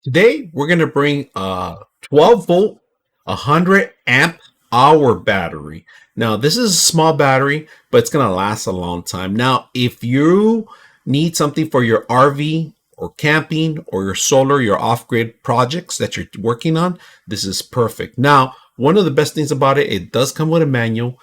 Today, we're going to bring a 12 volt, 100 amp hour battery. Now, this is a small battery, but it's going to last a long time. Now, if you need something for your RV or camping or your solar, your off-grid projects that you're working on, this is perfect. Now, one of the best things about it, it does come with a manual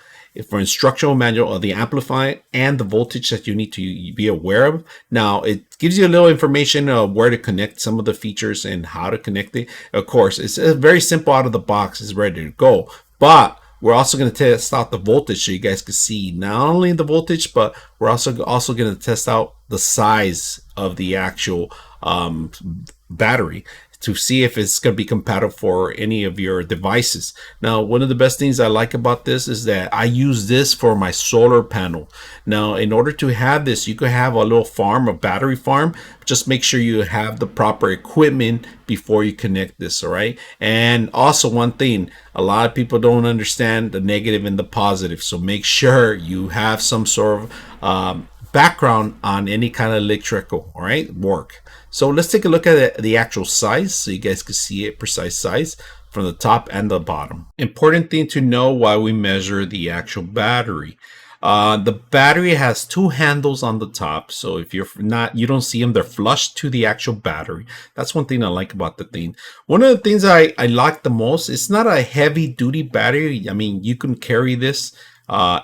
for instructional manual of the amplifier and the voltage that you need to be aware of. Now, it gives you a little information of where to connect some of the features and how to connect it. Of course, it's very simple out of the box. It's ready to go. But we're also going to test out the voltage so you guys can see not only the voltage, but we're also going to test out the size of the actual battery to see if it's going to be compatible for any of your devices. Now, one of the best things I like about this is that I use this for my solar panel. Now, in order to have this, you could have a little farm, a battery farm. Just make sure you have the proper equipment before you connect this, all right? And also one thing, a lot of people don't understand the negative and the positive. So make sure you have some sort of background on any kind of electrical, all right, work. So let's take a look at the actual size so you guys can see it, precise size from the top and the bottom. Important thing to know while we measure the actual battery. The battery has two handles on the top, so if you don't see them, they're flush to the actual battery. That's one thing I like about the thing. One of the things I like the most, it's not a heavy duty battery. I mean, you can carry this.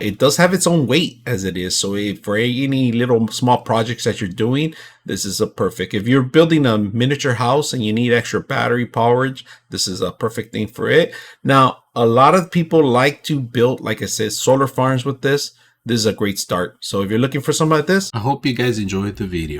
It does have its own weight as it is, so if for any little small projects that you're doing, this is a perfect. If you're building a miniature house and you need extra battery powerage, this is a perfect thing for it. Now, a lot of people like to build, like I said, solar farms with this. This is a great start. So if you're looking for something like this, I hope you guys enjoyed the video.